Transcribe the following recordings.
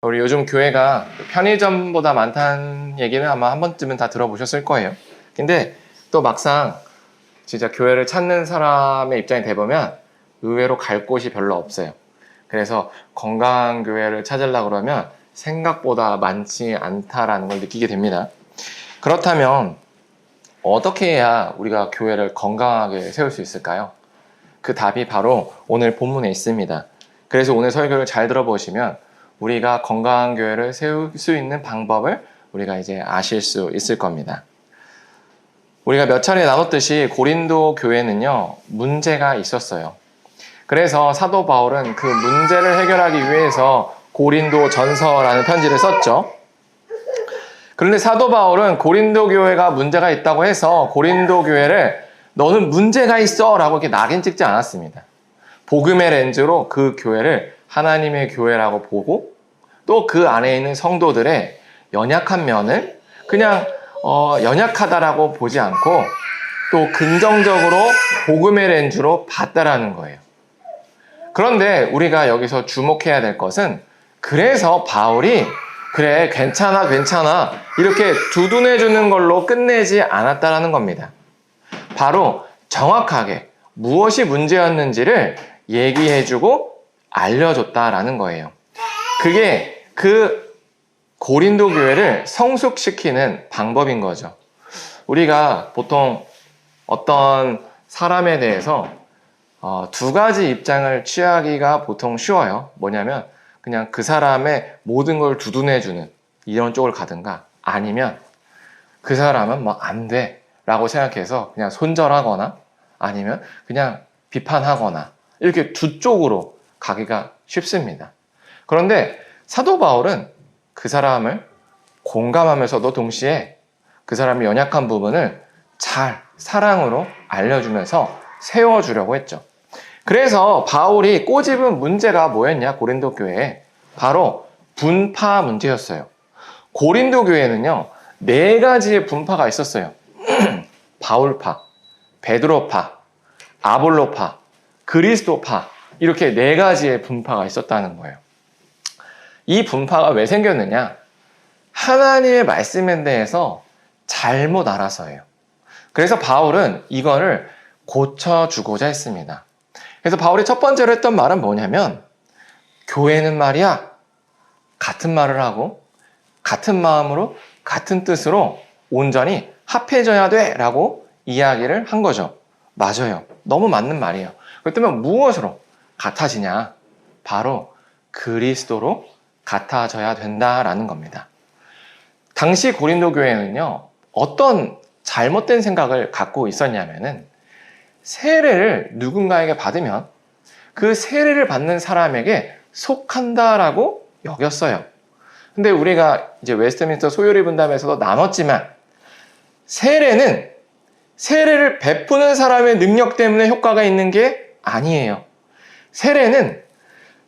우리 요즘 교회가 편의점보다 많다는 얘기는 아마 한 번쯤은 다 들어보셨을 거예요. 근데 또 막상 진짜 교회를 찾는 사람의 입장이 돼보면 의외로 갈 곳이 별로 없어요. 그래서 건강한 교회를 찾으려고 그러면 생각보다 많지 않다라는 걸 느끼게 됩니다. 그렇다면 어떻게 해야 우리가 교회를 건강하게 세울 수 있을까요? 그 답이 바로 오늘 본문에 있습니다. 그래서 오늘 설교를 잘 들어보시면 우리가 건강한 교회를 세울 수 있는 방법을 우리가 이제 아실 수 있을 겁니다. 우리가 몇 차례 나눴듯이 고린도 교회는요, 문제가 있었어요. 그래서 사도 바울은 그 문제를 해결하기 위해서 고린도 전서라는 편지를 썼죠. 그런데 사도 바울은 고린도 교회가 문제가 있다고 해서 고린도 교회를 너는 문제가 있어 라고 이렇게 낙인 찍지 않았습니다. 복음의 렌즈로 그 교회를 하나님의 교회라고 보고 또 그 안에 있는 성도들의 연약한 면을 그냥 연약하다라고 보지 않고 또 긍정적으로 복음의 렌즈로 봤다라는 거예요. 그런데 우리가 여기서 주목해야 될 것은 그래서 바울이 그래 괜찮아 이렇게 두둔해 주는 걸로 끝내지 않았다라는 겁니다. 바로 정확하게 무엇이 문제였는지를 얘기해주고 알려줬다라는 거예요. 그게 그 고린도 교회를 성숙시키는 방법인 거죠. 우리가 보통 어떤 사람에 대해서 두 가지 입장을 취하기가 보통 쉬워요. 뭐냐면 그냥 그 사람의 모든 걸 두둔해주는 이런 쪽을 가든가 아니면 그 사람은 뭐 안 돼 라고 생각해서 그냥 손절하거나 아니면 그냥 비판하거나 이렇게 두 쪽으로 가기가 쉽습니다. 그런데 사도 바울은 그 사람을 공감하면서도 동시에 그 사람의 연약한 부분을 잘 사랑으로 알려주면서 세워주려고 했죠. 그래서 바울이 꼬집은 문제가 뭐였냐 고린도 교회에 바로 분파 문제였어요. 고린도 교회는요 4가지의 분파가 있었어요. 바울파, 베드로파, 아볼로파, 그리스도파 이렇게 4가지의 분파가 있었다는 거예요. 이 분파가 왜 생겼느냐? 하나님의 말씀에 대해서 잘못 알아서예요. 그래서 바울은 이거를 고쳐주고자 했습니다. 그래서 바울이 첫 번째로 했던 말은 뭐냐면 교회는 말이야 같은 말을 하고 같은 마음으로 같은 뜻으로 온전히 합해져야 돼 라고 이야기를 한 거죠. 맞아요. 너무 맞는 말이에요. 그렇다면 무엇으로 같아지냐? 바로 그리스도로 같아져야 된다라는 겁니다. 당시 고린도 교회는요, 어떤 잘못된 생각을 갖고 있었냐면은 세례를 누군가에게 받으면 그 세례를 받는 사람에게 속한다라고 여겼어요. 근데 우리가 이제 웨스트민스터 소요리 분담에서도 나눴지만 세례는 세례를 베푸는 사람의 능력 때문에 효과가 있는 게 아니에요. 세례는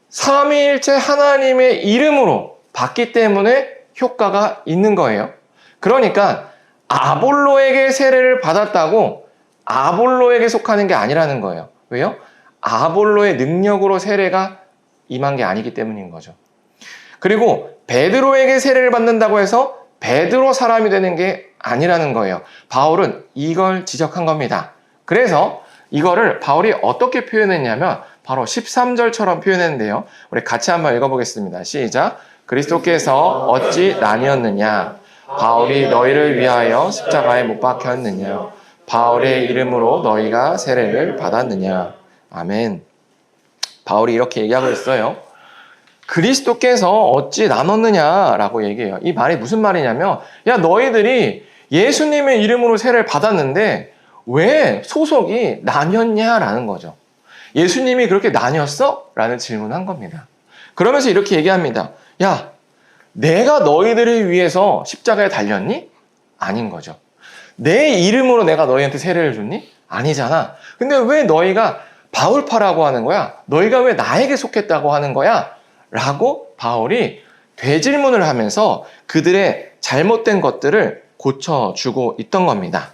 삼위일체 하나님의 이름으로 받기 때문에 효과가 있는 거예요. 그러니까 아볼로에게 세례를 받았다고 아볼로에게 속하는 게 아니라는 거예요. 왜요? 아볼로의 능력으로 세례가 임한 게 아니기 때문인 거죠. 그리고 베드로에게 세례를 받는다고 해서 베드로 사람이 되는 게 아니라는 거예요. 바울은 이걸 지적한 겁니다. 그래서 이거를 바울이 어떻게 표현했냐면 바로 13절처럼 표현했는데요. 우리 같이 한번 읽어보겠습니다. 시작. 그리스도께서 어찌 나뉘었느냐? 바울이 너희를 위하여 십자가에 못 박혔느냐? 바울의 이름으로 너희가 세례를 받았느냐? 아멘. 바울이 이렇게 얘기하고 있어요. 그리스도께서 어찌 나눴느냐라고 얘기해요. 이 말이 무슨 말이냐면 야 너희들이 예수님의 이름으로 세례를 받았는데 왜 소속이 나뉘었냐라는 거죠. 예수님이 그렇게 나뉘었어? 라는 질문한 겁니다. 그러면서 이렇게 얘기합니다. 야, 내가 너희들을 위해서 십자가에 달렸니? 아닌 거죠. 내 이름으로 내가 너희한테 세례를 줬니? 아니잖아. 근데 왜 너희가 바울파라고 하는 거야? 너희가 왜 나에게 속했다고 하는 거야? 라고 바울이 되질문을 하면서 그들의 잘못된 것들을 고쳐주고 있던 겁니다.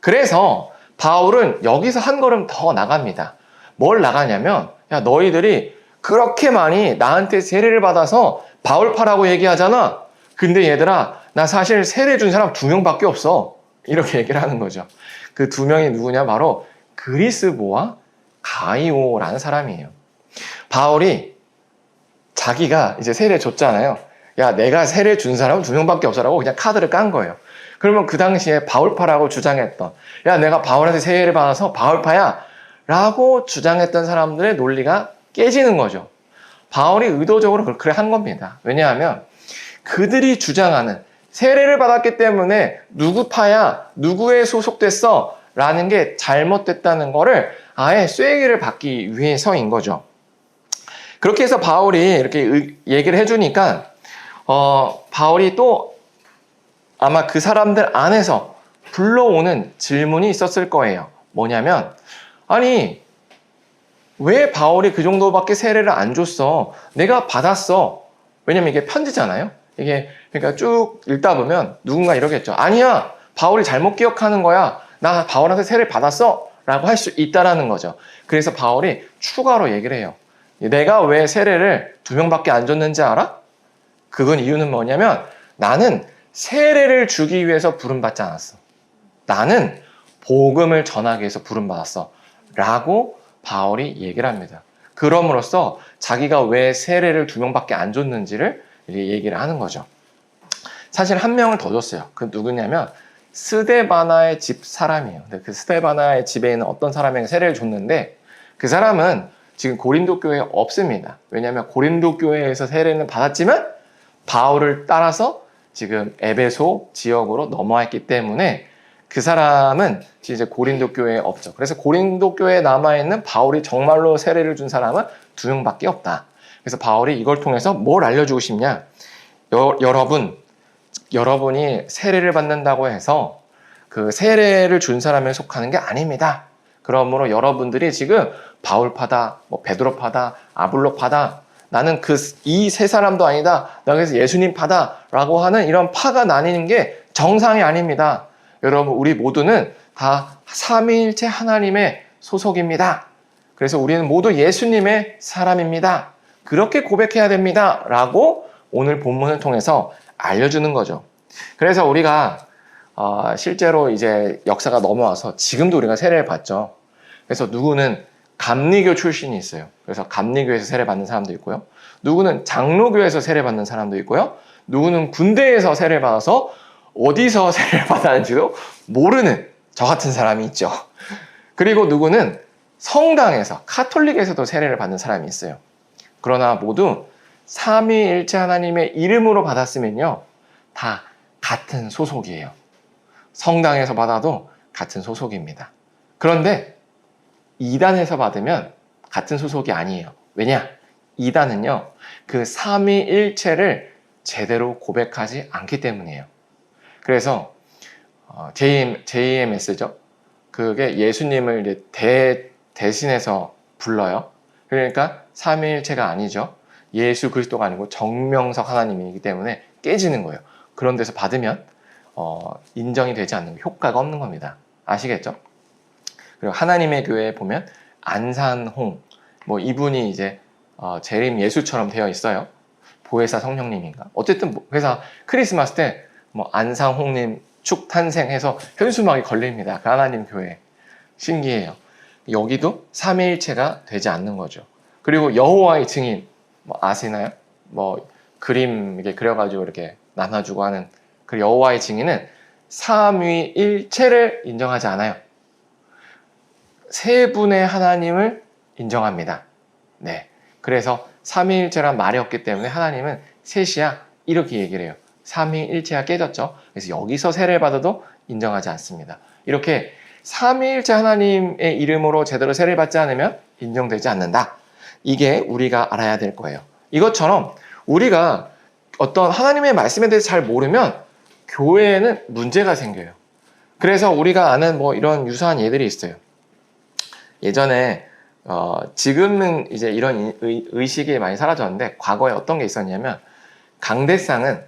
그래서 바울은 여기서 한 걸음 더 나갑니다. 뭘 나가냐면 야 너희들이 그렇게 많이 나한테 세례를 받아서 바울파라고 얘기하잖아. 근데 얘들아, 나 사실 세례 준 사람 2명밖에 없어. 이렇게 얘기를 하는 거죠. 그 2명이 누구냐? 바로 그리스보와 가이오라는 사람이에요. 바울이 자기가 이제 세례 줬잖아요. 야, 내가 세례 준 사람은 2명밖에 없어라고 그냥 카드를 깐 거예요. 그러면 그 당시에 바울파라고 주장했던, 야, 내가 바울한테 세례를 받아서 바울파야 라고 주장했던 사람들의 논리가 깨지는 거죠. 바울이 의도적으로 그렇게 한 겁니다. 왜냐하면 그들이 주장하는 세례를 받았기 때문에 누구 파야, 누구에 소속됐어 라는 게 잘못됐다는 거를 아예 쐐기를 받기 위해서인 거죠. 그렇게 해서 바울이 이렇게 얘기를 해주니까 바울이 또 아마 그 사람들 안에서 불러오는 질문이 있었을 거예요. 뭐냐면, 아니 왜 바울이 그 정도밖에 세례를 안 줬어? 내가 받았어. 왜냐면 이게 편지잖아요. 이게 그러니까 쭉 읽다 보면 누군가 이러겠죠. 아니야, 바울이 잘못 기억하는 거야. 나 바울한테 세례를 받았어 라고 할 수 있다라는 거죠. 그래서 바울이 추가로 얘기를 해요. 내가 왜 세례를 2명밖에 안 줬는지 알아? 그건 이유는 뭐냐면 나는 세례를 주기 위해서 부름받지 않았어. 나는 복음을 전하기 위해서 부름받았어 라고 바울이 얘기를 합니다. 그럼으로써 자기가 왜 세례를 2명밖에 안 줬는지를 얘기를 하는 거죠. 사실 1명을 더 줬어요. 그 누구냐면 스데바나의 집 사람이에요. 근데 그 스데바나의 집에 있는 어떤 사람에게 세례를 줬는데 그 사람은 지금 고린도 교회에 없습니다. 왜냐하면 고린도 교회에서 세례는 받았지만 바울을 따라서 지금 에베소 지역으로 넘어왔기 때문에 그 사람은 이제 고린도 교회에 없죠. 그래서 고린도 교회에 남아있는 바울이 정말로 세례를 준 사람은 2명밖에 없다. 그래서 바울이 이걸 통해서 뭘 알려주고 싶냐? 여러분이 세례를 받는다고 해서 그 세례를 준 사람에 속하는 게 아닙니다. 그러므로 여러분들이 지금 바울파다, 뭐 베드로파다, 아볼로파다, 나는 이 세 사람도 아니다. 나 그래서 예수님파다 라고 하는 이런 파가 나뉘는 게 정상이 아닙니다. 여러분, 우리 모두는 다 삼위일체 하나님의 소속입니다. 그래서 우리는 모두 예수님의 사람입니다. 그렇게 고백해야 됩니다. 라고 오늘 본문을 통해서 알려주는 거죠. 그래서 우리가 실제로 이제 역사가 넘어와서 지금도 우리가 세례를 받죠. 그래서 누구는 감리교 출신이 있어요. 그래서 감리교에서 세례 받는 사람도 있고요. 누구는 장로교에서 세례 받는 사람도 있고요. 누구는 군대에서 세례를 받아서 어디서 세례를 받았는지도 모르는 저 같은 사람이 있죠. 그리고 누구는 성당에서, 카톨릭에서도 세례를 받는 사람이 있어요. 그러나 모두 삼위일체 하나님의 이름으로 받았으면요, 다 같은 소속이에요. 성당에서 받아도 같은 소속입니다. 그런데 이단에서 받으면 같은 소속이 아니에요. 왜냐? 이단은요, 그 삼위일체를 제대로 고백하지 않기 때문이에요. 그래서 JMS죠. 그게 예수님을 이제 대신해서 불러요. 그러니까 삼위일체가 아니죠. 예수 그리스도가 아니고 정명석 하나님이기 때문에 깨지는 거예요. 그런 데서 받으면 인정이 되지 않는 효과가 없는 겁니다. 아시겠죠? 그리고 하나님의 교회에 보면 안산홍, 뭐 이분이 이제 재림 예수처럼 되어 있어요. 보혜사 성령님인가. 어쨌든 회사 크리스마스 때 뭐 안상홍님 축 탄생해서 현수막이 걸립니다. 그 하나님 교회. 신기해요. 여기도 삼위일체가 되지 않는 거죠. 그리고 여호와의 증인, 뭐 아시나요? 뭐 그림 이렇게 그려가지고 이렇게 나눠주고 하는 그 여호와의 증인은 삼위일체를 인정하지 않아요. 세 분의 하나님을 인정합니다. 네. 그래서 삼위일체란 말이 없기 때문에 하나님은 셋이야 이렇게 얘기를 해요. 삼위일체가 깨졌죠. 그래서 여기서 세례를 받아도 인정하지 않습니다. 이렇게 삼위일체 하나님의 이름으로 제대로 세례를 받지 않으면 인정되지 않는다. 이게 우리가 알아야 될 거예요. 이것처럼 우리가 어떤 하나님의 말씀에 대해서 잘 모르면 교회에는 문제가 생겨요. 그래서 우리가 아는 뭐 이런 유사한 예들이 있어요. 예전에 지금은 이제 이런 의식이 많이 사라졌는데 과거에 어떤 게 있었냐면 강대상은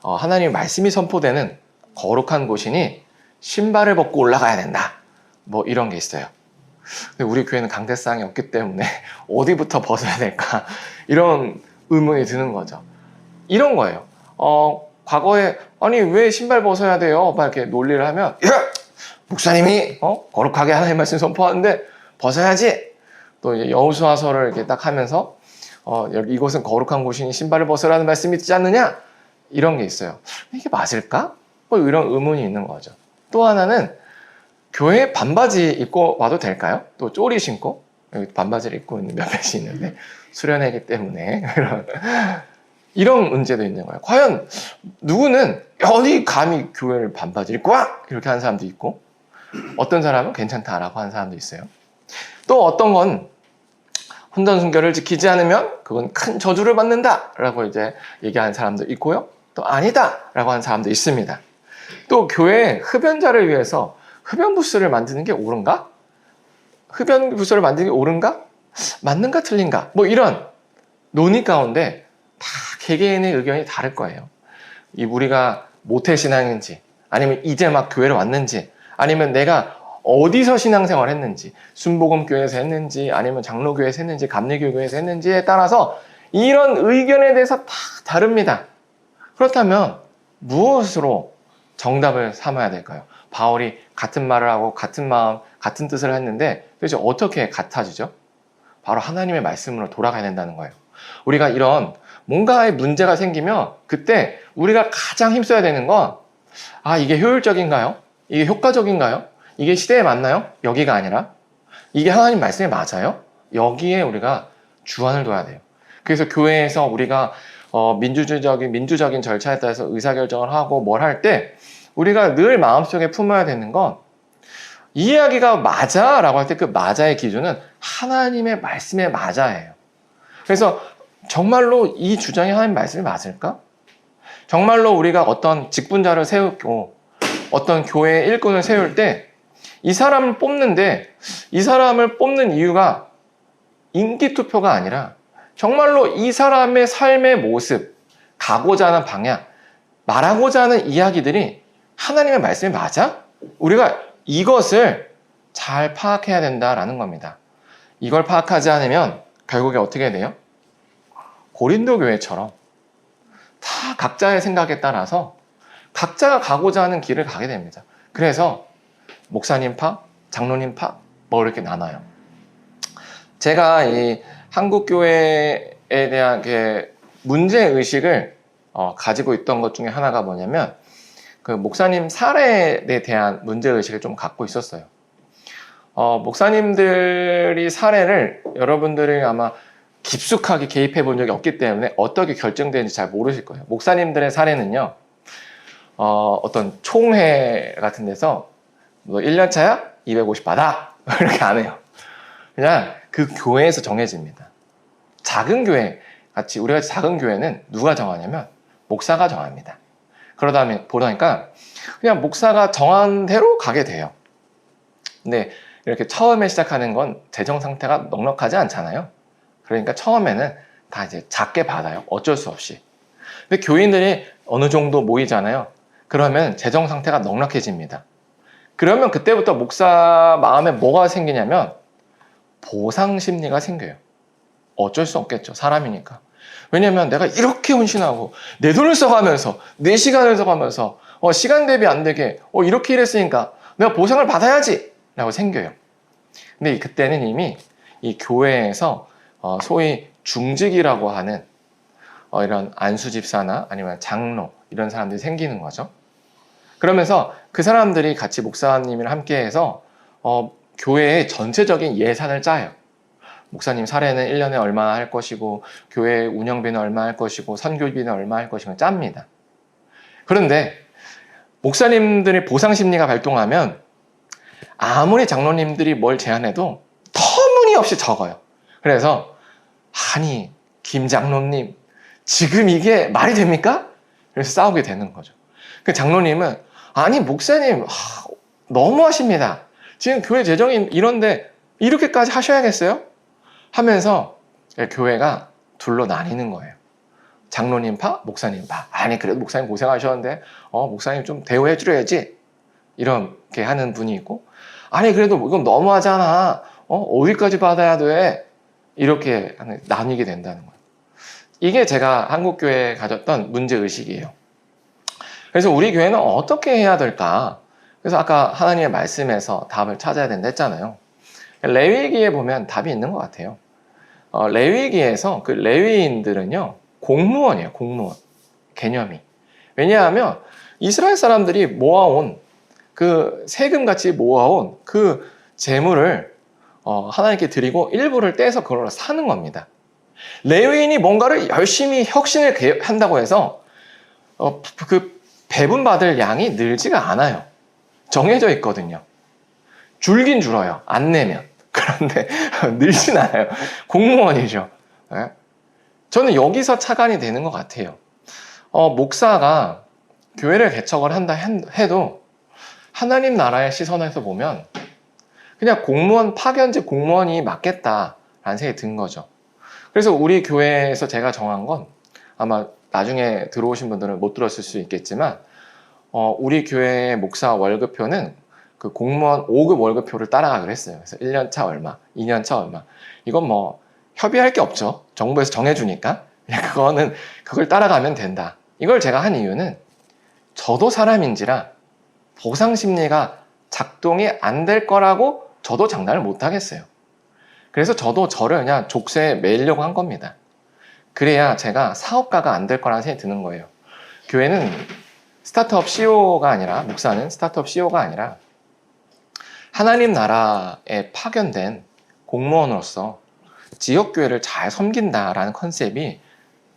하나님의 말씀이 선포되는 거룩한 곳이니 신발을 벗고 올라가야 된다. 뭐 이런 게 있어요. 근데 우리 교회는 강대상이 없기 때문에 어디부터 벗어야 될까? 이런 의문이 드는 거죠. 이런 거예요. 과거에 아니 왜 신발 벗어야 돼요? 막 이렇게 논리를 하면 목사님이 거룩하게 하나님 말씀 선포하는데 벗어야지. 또 이제 여호수아서를 이렇게 딱 하면서 여기 이곳은 거룩한 곳이니 신발을 벗으라는 말씀이 있지 않느냐? 이런 게 있어요. 이게 맞을까? 뭐 이런 의문이 있는 거죠. 또 하나는 교회에 반바지 입고 와도 될까요? 또 쪼리 신고 여기 반바지를 입고 있는 몇몇이 있는데 수련회이기 때문에 이런 문제도 있는 거예요. 과연 누구는 어디 감히 교회를 반바지를 입고 와! 이렇게 하는 사람도 있고 어떤 사람은 괜찮다라고 하는 사람도 있어요. 또 어떤 건 혼전순결을 지키지 않으면 그건 큰 저주를 받는다라고 이제 얘기하는 사람도 있고요. 또 아니다라고 하는 사람도 있습니다. 또 교회 흡연자를 위해서 흡연부스를 만드는 게 옳은가? 흡연부스를 만드는 게 옳은가? 맞는가 틀린가? 뭐 이런 논의 가운데 다 개개인의 의견이 다를 거예요. 이 우리가 모태신앙인지 아니면 이제 막 교회를 왔는지 아니면 내가 어디서 신앙생활 했는지 순복음교회에서 했는지 아니면 장로교회에서 했는지 감리교회에서 했는지에 따라서 이런 의견에 대해서 다 다릅니다. 그렇다면 무엇으로 정답을 삼아야 될까요? 바울이 같은 말을 하고 같은 마음, 같은 뜻을 했는데 도대체 어떻게 같아지죠? 바로 하나님의 말씀으로 돌아가야 된다는 거예요. 우리가 이런 뭔가의 문제가 생기면 그때 우리가 가장 힘써야 되는 건 이게 효율적인가요? 이게 효과적인가요? 이게 시대에 맞나요? 여기가 아니라 이게 하나님 말씀에 맞아요? 여기에 우리가 주안을 둬야 돼요. 그래서 교회에서 우리가 민주적인 절차에 따라서 의사결정을 하고 뭘 할 때 우리가 늘 마음속에 품어야 되는 건 이 이야기가 맞아 라고 할 때 그 맞아의 기준은 하나님의 말씀에 맞아예요. 그래서 정말로 이 주장이 하나님 말씀이 맞을까? 정말로 우리가 어떤 직분자를 세우고 어떤 교회의 일꾼을 세울 때 이 사람을 뽑는데 이 사람을 뽑는 이유가 인기투표가 아니라 정말로 이 사람의 삶의 모습, 가고자 하는 방향, 말하고자 하는 이야기들이 하나님의 말씀이 맞아? 우리가 이것을 잘 파악해야 된다라는 겁니다. 이걸 파악하지 않으면 결국에 어떻게 돼요? 고린도 교회처럼 다 각자의 생각에 따라서 각자가 가고자 하는 길을 가게 됩니다. 그래서 목사님 파, 장로님 파, 뭐 이렇게 나눠요. 제가 이 한국 교회에 대한 문제 의식을 가지고 있던 것 중에 하나가 뭐냐면 그 목사님 사례에 대한 문제 의식을 좀 갖고 있었어요. 목사님들이 사례를 여러분들이 아마 깊숙하게 개입해 본 적이 없기 때문에 어떻게 결정되는지 잘 모르실 거예요. 목사님들의 사례는요, 어떤 총회 같은 데서 너 1년차야? 250 받아? 이렇게 안 해요. 그냥 그 교회에서 정해집니다. 작은 교회 같이 우리가 작은 교회는 누가 정하냐면 목사가 정합니다. 그러다 보니까 그냥 목사가 정한 대로 가게 돼요. 근데 이렇게 처음에 시작하는 건 재정 상태가 넉넉하지 않잖아요. 그러니까 처음에는 다 이제 작게 받아요. 어쩔 수 없이. 근데 교인들이 어느 정도 모이잖아요. 그러면 재정 상태가 넉넉해집니다. 그러면 그때부터 목사 마음에 뭐가 생기냐면 보상 심리가 생겨요. 어쩔 수 없겠죠. 사람이니까. 왜냐면 내가 이렇게 헌신하고 내 돈을 써가면서 내 시간을 써가면서 시간 대비 안 되게 이렇게 일했으니까 내가 보상을 받아야지 라고 생겨요. 근데 그때는 이미 이 교회에서 소위 중직이라고 하는 이런 안수집사나 아니면 장로 이런 사람들이 생기는 거죠. 그러면서 그 사람들이 같이 목사님이랑 함께해서 교회의 전체적인 예산을 짜요. 목사님 사례는 1년에 얼마 할 것이고 교회 운영비는 얼마 할 것이고 선교비는 얼마 할 것이고 짭니다. 그런데 목사님들의 보상심리가 발동하면 아무리 장로님들이 뭘 제안해도 터무니없이 적어요. 그래서 아니 김 장로님 지금 이게 말이 됩니까? 그래서 싸우게 되는 거죠. 그 장로님은 아니 목사님 너무하십니다. 지금 교회 재정이 이런데 이렇게까지 하셔야겠어요? 하면서 교회가 둘로 나뉘는 거예요. 장로님 파, 목사님 파. 아니 그래도 목사님 고생하셨는데 목사님 좀 대우해 드려야지. 이렇게 하는 분이 있고 아니 그래도 이건 너무하잖아. 어디까지 받아야 돼? 이렇게 나뉘게 된다는 거예요. 이게 제가 한국교회에 가졌던 문제의식이에요. 그래서 우리 교회는 어떻게 해야 될까? 그래서 아까 하나님의 말씀에서 답을 찾아야 된다 했잖아요. 레위기에 보면 답이 있는 것 같아요. 레위기에서 그 레위인들은요, 공무원이에요, 공무원. 개념이. 왜냐하면 이스라엘 사람들이 모아온 그 세금같이 모아온 그 재물을 하나님께 드리고 일부를 떼서 그걸로 사는 겁니다. 레위인이 뭔가를 열심히 혁신을 한다고 해서 그 배분받을 양이 늘지가 않아요. 정해져 있거든요. 줄긴 줄어요. 안 내면. 그런데 늘진 않아요. 공무원이죠. 네? 저는 여기서 착안이 되는 것 같아요. 목사가 교회를 개척을 한다 해도 하나님 나라의 시선에서 보면 그냥 공무원 파견직 공무원이 맞겠다라는 생각이 든 거죠. 그래서 우리 교회에서 제가 정한 건 아마 나중에 들어오신 분들은 못 들었을 수 있겠지만 우리 교회의 목사 월급표는 그 공무원 5급 월급표를 따라가기로 했어요. 그래서 1년차 얼마, 2년차 얼마. 이건 뭐 협의할 게 없죠. 정부에서 정해주니까 그냥 그걸 따라가면 된다. 이걸 제가 한 이유는 저도 사람인지라 보상 심리가 작동이 안 될 거라고 저도 장담을 못 하겠어요. 그래서 저도 저를 그냥 족쇄에 매이려고 한 겁니다. 그래야 제가 사업가가 안 될 거라는 생각이 드는 거예요. 교회는 스타트업 CEO가 아니라, 목사는 스타트업 CEO가 아니라 하나님 나라에 파견된 공무원으로서 지역교회를 잘 섬긴다라는 컨셉이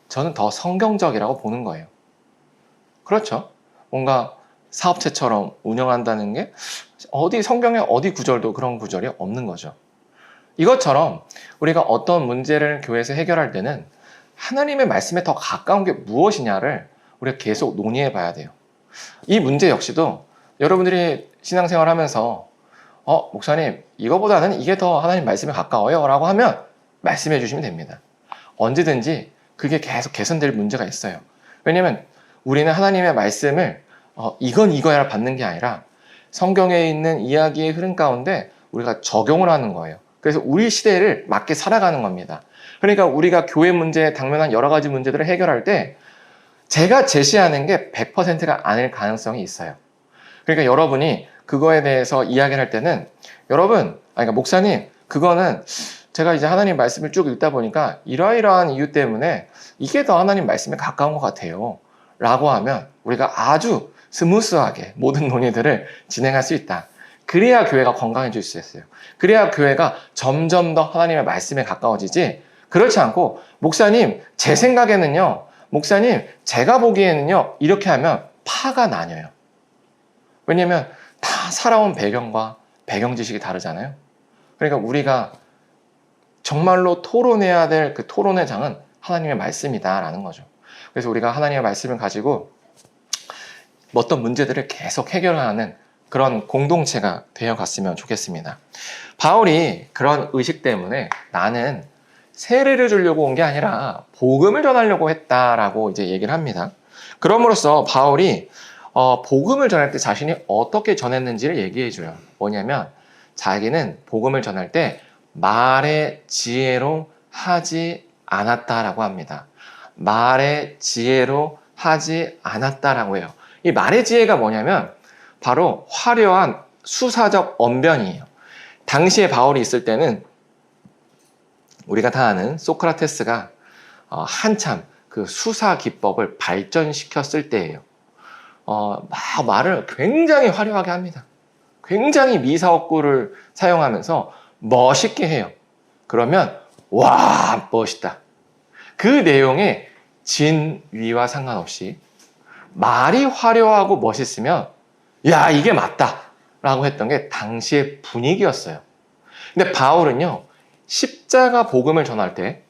저는 더 성경적이라고 보는 거예요. 그렇죠? 뭔가 사업체처럼 운영한다는 게 성경에 어디 구절도 그런 구절이 없는 거죠. 이것처럼 우리가 어떤 문제를 교회에서 해결할 때는 하나님의 말씀에 더 가까운 게 무엇이냐를 우리가 계속 논의해 봐야 돼요. 이 문제 역시도 여러분들이 신앙생활 하면서 목사님 이거보다는 이게 더 하나님 말씀에 가까워요 라고 하면 말씀해 주시면 됩니다. 언제든지 그게 계속 개선될 문제가 있어요. 왜냐하면 우리는 하나님의 말씀을 이건 이거야 받는 게 아니라 성경에 있는 이야기의 흐름 가운데 우리가 적용을 하는 거예요. 그래서 우리 시대를 맞게 살아가는 겁니다. 그러니까 우리가 교회 문제에 당면한 여러 가지 문제들을 해결할 때 제가 제시하는 게 100%가 아닐 가능성이 있어요. 그러니까 여러분이 그거에 대해서 이야기를 할 때는 그러니까 목사님 그거는 제가 이제 하나님 말씀을 쭉 읽다 보니까 이러이러한 이유 때문에 이게 더 하나님 말씀에 가까운 것 같아요 라고 하면 우리가 아주 스무스하게 모든 논의들을 진행할 수 있다. 그래야 교회가 건강해질 수 있어요. 그래야 교회가 점점 더 하나님의 말씀에 가까워지지 그렇지 않고 목사님 제 생각에는요 목사님 제가 보기에는요 이렇게 하면 파가 나뉘어요. 왜냐하면 다 살아온 배경과 배경 지식이 다르잖아요. 그러니까 우리가 정말로 토론해야 될 그 토론의 장은 하나님의 말씀이다라는 거죠. 그래서 우리가 하나님의 말씀을 가지고 어떤 문제들을 계속 해결하는 그런 공동체가 되어갔으면 좋겠습니다. 바울이 그런 의식 때문에 나는 세례를 주려고 온 게 아니라 복음을 전하려고 했다라고 이제 얘기를 합니다. 그럼으로써 바울이 복음을 전할 때 자신이 어떻게 전했는지를 얘기해줘요. 뭐냐면 자기는 복음을 전할 때 말의 지혜로 하지 않았다라고 합니다. 말의 지혜로 하지 않았다라고 해요. 이 말의 지혜가 뭐냐면 바로 화려한 수사적 언변이에요. 당시에 바울이 있을 때는 우리가 다 아는 소크라테스가 한참 그 수사 기법을 발전시켰을 때예요. 말을 굉장히 화려하게 합니다. 굉장히 미사옥구를 사용하면서 멋있게 해요. 그러면 와 멋있다. 그 내용에 진위와 상관없이 말이 화려하고 멋있으면 야 이게 맞다 라고 했던 게 당시의 분위기였어요. 근데 바울은요 십자가 복음을 전할 때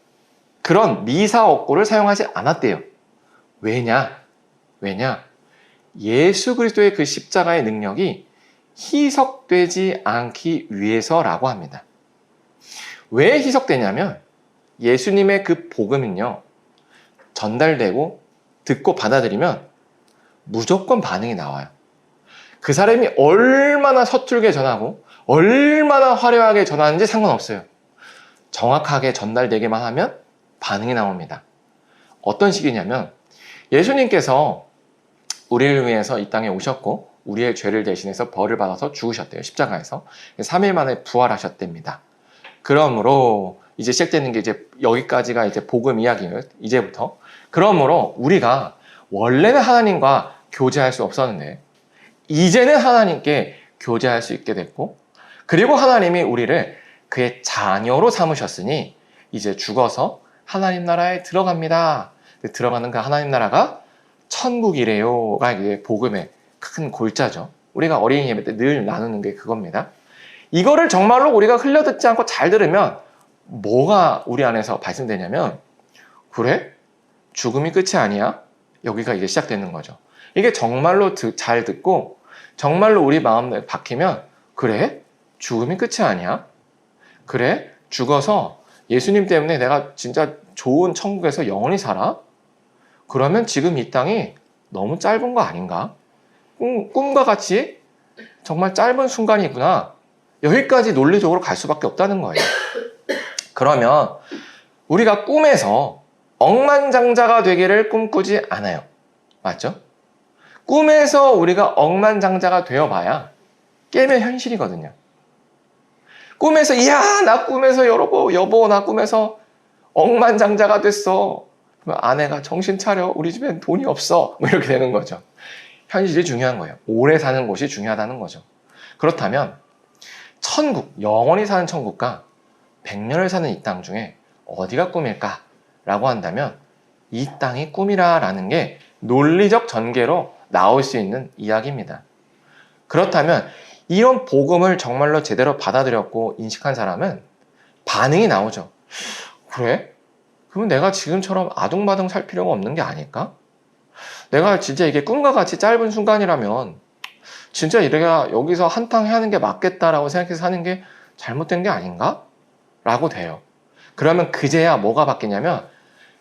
그런 미사옥구를 사용하지 않았대요. 왜냐? 예수 그리스도의 그 십자가의 능력이 희석되지 않기 위해서라고 합니다. 왜 희석되냐면 예수님의 그 복음은요 전달되고 듣고 받아들이면 무조건 반응이 나와요. 그 사람이 얼마나 서툴게 전하고 얼마나 화려하게 전하는지 상관없어요. 정확하게 전달되기만 하면 반응이 나옵니다. 어떤 식이냐면 예수님께서 우리를 위해서 이 땅에 오셨고 우리의 죄를 대신해서 벌을 받아서 죽으셨대요. 십자가에서. 3일 만에 부활하셨답니다. 그러므로 이제 시작되는 게 이제 여기까지가 이제 복음 이야기예요. 이제부터. 그러므로 우리가 원래는 하나님과 교제할 수 없었는데 이제는 하나님께 교제할 수 있게 됐고 그리고 하나님이 우리를 그의 자녀로 삼으셨으니 이제 죽어서 하나님 나라에 들어갑니다. 들어가는 그 하나님 나라가 천국이래요가 이게 복음의 큰 골자죠. 우리가 어린이 예배 때 늘 나누는 게 그겁니다. 이거를 정말로 우리가 흘려듣지 않고 잘 들으면 뭐가 우리 안에서 발생되냐면 그래? 죽음이 끝이 아니야? 여기가 이제 시작되는 거죠. 이게 정말로 잘 듣고 정말로 우리 마음에 박히면 그래? 죽음이 끝이 아니야? 그래? 죽어서 예수님 때문에 내가 진짜 좋은 천국에서 영원히 살아? 그러면 지금 이 땅이 너무 짧은 거 아닌가? 꿈과 같이 정말 짧은 순간이구나. 여기까지 논리적으로 갈 수밖에 없다는 거예요. 그러면 우리가 꿈에서 억만장자가 되기를 꿈꾸지 않아요. 맞죠? 꿈에서 우리가 억만장자가 되어봐야 깨면 현실이거든요. 꿈에서 이야 나 꿈에서 여보 나 꿈에서 억만장자가 됐어. 아내가 정신 차려 우리 집엔 돈이 없어 뭐 이렇게 되는 거죠. 현실이 중요한 거예요. 오래 사는 곳이 중요하다는 거죠. 그렇다면 천국, 영원히 사는 천국과 100년을 사는 이 땅 중에 어디가 꿈일까? 라고 한다면 이 땅이 꿈이라 라는 게 논리적 전개로 나올 수 있는 이야기입니다. 그렇다면 이런 복음을 정말로 제대로 받아들였고 인식한 사람은 반응이 나오죠. 그래? 그러면 내가 지금처럼 아둥바둥 살 필요가 없는 게 아닐까? 내가 진짜 이게 꿈과 같이 짧은 순간이라면 진짜 내가 여기서 한탕 하는 게 맞겠다라고 생각해서 사는 게 잘못된 게 아닌가? 라고 돼요. 그러면 그제야 뭐가 바뀌냐면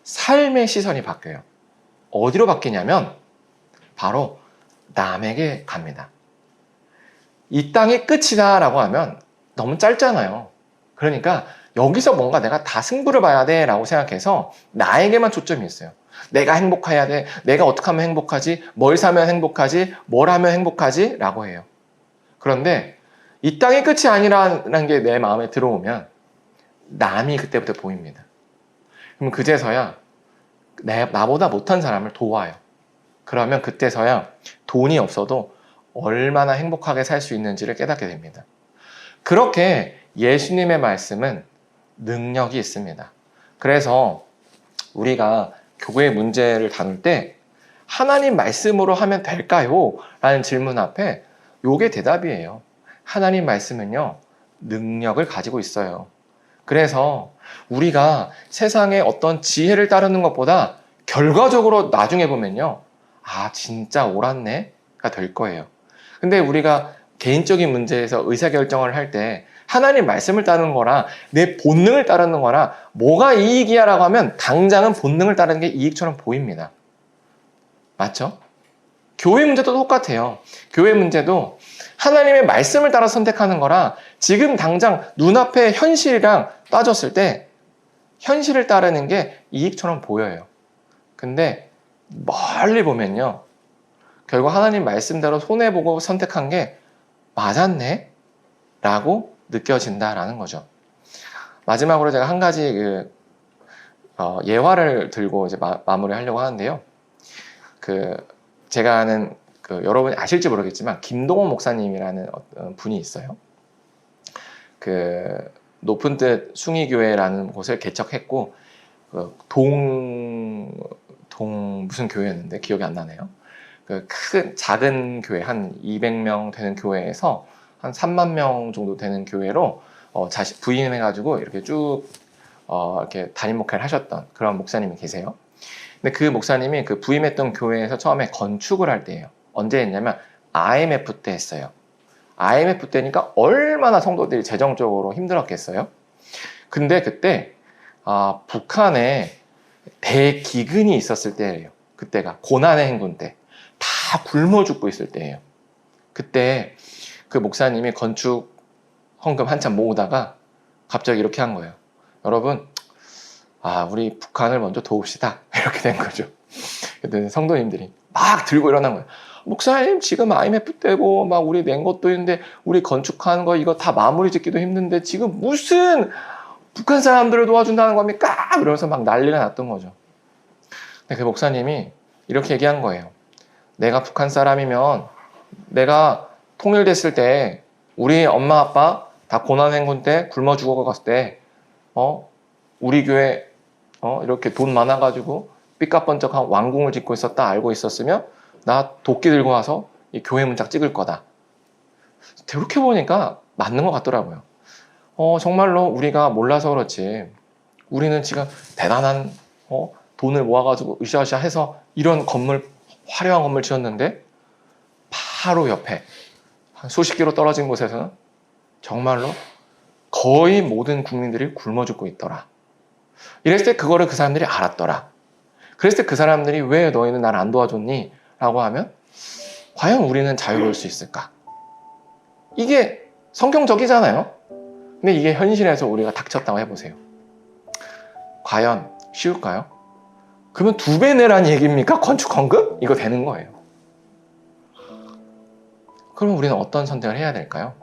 삶의 시선이 바뀌어요. 어디로 바뀌냐면 바로 남에게 갑니다. 이 땅이 끝이다 라고 하면 너무 짧잖아요. 그러니까 여기서 뭔가 내가 다 승부를 봐야 돼 라고 생각해서 나에게만 초점이 있어요. 내가 행복해야 돼. 내가 어떻게 하면 행복하지? 뭘 사면 행복하지? 뭘 하면 행복하지? 라고 해요. 그런데 이 땅이 끝이 아니라는 게 내 마음에 들어오면 남이 그때부터 보입니다. 그럼 그제서야 나보다 못한 사람을 도와요. 그러면 그때서야 돈이 없어도 얼마나 행복하게 살 수 있는지를 깨닫게 됩니다. 그렇게 예수님의 말씀은 능력이 있습니다. 그래서 우리가 교회 문제를 다룰 때 하나님 말씀으로 하면 될까요? 라는 질문 앞에 요게 대답이에요. 하나님 말씀은요, 능력을 가지고 있어요. 그래서 우리가 세상의 어떤 지혜를 따르는 것보다 결과적으로 나중에 보면요, 아, 진짜 옳았네가 될 거예요. 근데 우리가 개인적인 문제에서 의사결정을 할 때 하나님 말씀을 따르는 거랑 내 본능을 따르는 거랑 뭐가 이익이야 라고 하면 당장은 본능을 따르는 게 이익처럼 보입니다. 맞죠? 교회 문제도 똑같아요. 교회 문제도 하나님의 말씀을 따라 선택하는 거랑 지금 당장 눈앞에 현실이랑 따졌을 때 현실을 따르는 게 이익처럼 보여요. 근데 멀리 보면요, 결국 하나님 말씀대로 손해보고 선택한 게 맞았네? 라고 느껴진다라는 거죠. 마지막으로 제가 한 가지 예화를 들고 이제 마무리 하려고 하는데요. 제가 아는 여러분이 아실지 모르겠지만 김동원 목사님이라는 분이 있어요. 높은 뜻 숭의교회라는 곳을 개척했고 무슨 교회였는데 기억이 안 나네요. 작은 교회 한 200명 되는 교회에서 한 3만 명 정도 되는 교회로 부임해가지고 이렇게 쭉 이렇게 담임 목회를 하셨던 그런 목사님이 계세요. 근데 그 목사님이 그 부임했던 교회에서 처음에 건축을 할 때예요. 언제 했냐면 IMF 때 했어요. IMF 때니까 얼마나 성도들이 재정적으로 힘들었겠어요. 근데 그때 북한에 대기근이 있었을 때예요. 그때가 고난의 행군 때. 다 굶어 죽고 있을 때예요. 그때 그 목사님이 건축 헌금 한참 모으다가 갑자기 이렇게 한 거예요. 여러분, 우리 북한을 먼저 도웁시다. 이렇게 된 거죠. 그때 성도님들이 막 들고 일어난 거예요. 목사님, 지금 IMF 때고 막 우리 낸 것도 있는데 우리 건축하는 거 이거 다 마무리 짓기도 힘든데 지금 무슨 북한 사람들을 도와준다는 겁니까? 이러면서 막 난리가 났던 거죠. 근데 그 목사님이 이렇게 얘기한 거예요. 내가 북한 사람이면 내가 통일됐을 때 우리 엄마 아빠 다 고난행군 때 굶어 죽어갔을 때 우리 교회 이렇게 돈 많아가지고 삐까뻔쩍한 왕궁을 짓고 있었다 알고 있었으면 나 도끼 들고 와서 이 교회 문짝 찍을 거다. 이렇게 보니까 맞는 것 같더라고요. 정말로 우리가 몰라서 그렇지 우리는 지금 대단한 돈을 모아가지고 으쌰으쌰 해서 이런 건물, 화려한 건물 지었는데 바로 옆에 한 수십 킬로 떨어진 곳에서는 정말로 거의 모든 국민들이 굶어 죽고 있더라. 이랬을 때 그거를 그 사람들이 알았더라. 그랬을 때 그 사람들이 왜 너희는 나를 안 도와줬니? 라고 하면 과연 우리는 자유로울 수 있을까? 이게 성경적이잖아요. 근데 이게 현실에서 우리가 닥쳤다고 해보세요. 과연 쉬울까요? 그러면 2배 내라는 얘기입니까? 건축헌금? 이거 되는 거예요. 그럼 우리는 어떤 선택을 해야 될까요?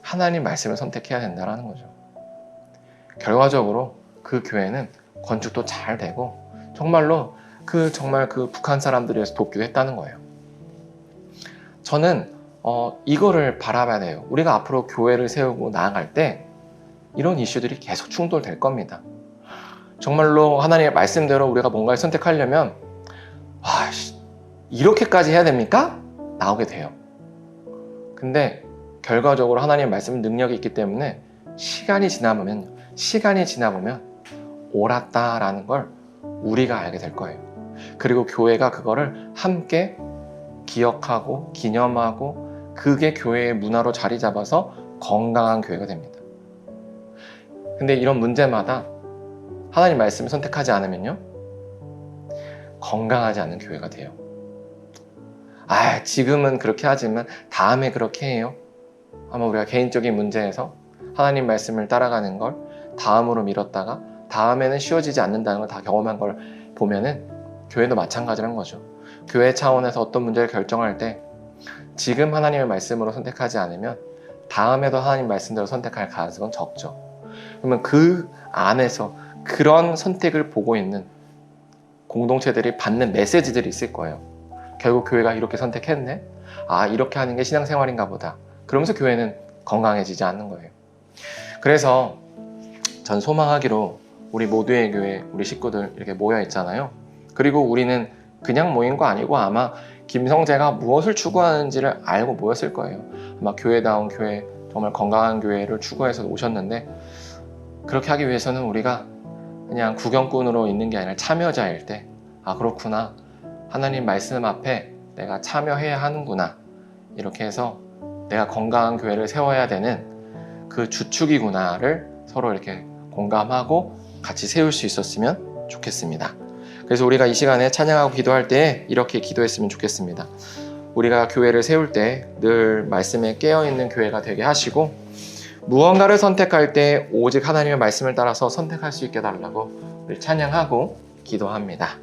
하나님 말씀을 선택해야 된다는 거죠. 결과적으로 그 교회는 건축도 잘 되고 정말로 정말 그 북한 사람들을 위해서 돕기도 했다는 거예요. 저는 이거를 바라봐야 돼요. 우리가 앞으로 교회를 세우고 나아갈 때 이런 이슈들이 계속 충돌될 겁니다. 정말로 하나님의 말씀대로 우리가 뭔가를 선택하려면 이렇게까지 해야 됩니까? 나오게 돼요. 근데 결과적으로 하나님의 말씀은 능력이 있기 때문에 시간이 지나보면 옳았다라는 걸 우리가 알게 될 거예요. 그리고 교회가 그거를 함께 기억하고 기념하고 그게 교회의 문화로 자리 잡아서 건강한 교회가 됩니다. 근데 이런 문제마다 하나님 말씀을 선택하지 않으면요 건강하지 않은 교회가 돼요. 지금은 그렇게 하지만 다음에 그렇게 해요. 아마 우리가 개인적인 문제에서 하나님 말씀을 따라가는 걸 다음으로 미뤘다가 다음에는 쉬워지지 않는다는 걸 다 경험한 걸 보면은 교회도 마찬가지라는 거죠. 교회 차원에서 어떤 문제를 결정할 때 지금 하나님의 말씀으로 선택하지 않으면 다음에도 하나님 말씀대로 선택할 가능성은 적죠. 그러면 그 안에서 그런 선택을 보고 있는 공동체들이 받는 메시지들이 있을 거예요. 결국 교회가 이렇게 선택했네? 이렇게 하는 게 신앙생활인가 보다. 그러면서 교회는 건강해지지 않는 거예요. 그래서 전 소망하기로 우리 모두의 교회, 우리 식구들 이렇게 모여 있잖아요. 그리고 우리는 그냥 모인 거 아니고 아마 김성재가 무엇을 추구하는지를 알고 모였을 거예요. 아마 교회다운 교회, 정말 건강한 교회를 추구해서 오셨는데 그렇게 하기 위해서는 우리가 그냥 구경꾼으로 있는 게 아니라 참여자일 때 그렇구나. 하나님 말씀 앞에 내가 참여해야 하는구나. 이렇게 해서 내가 건강한 교회를 세워야 되는 그 주축이구나를 서로 이렇게 공감하고 같이 세울 수 있었으면 좋겠습니다. 그래서 우리가 이 시간에 찬양하고 기도할 때 이렇게 기도했으면 좋겠습니다. 우리가 교회를 세울 때 늘 말씀에 깨어있는 교회가 되게 하시고 무언가를 선택할 때 오직 하나님의 말씀을 따라서 선택할 수 있게 달라고 우리 찬양하고 기도합니다.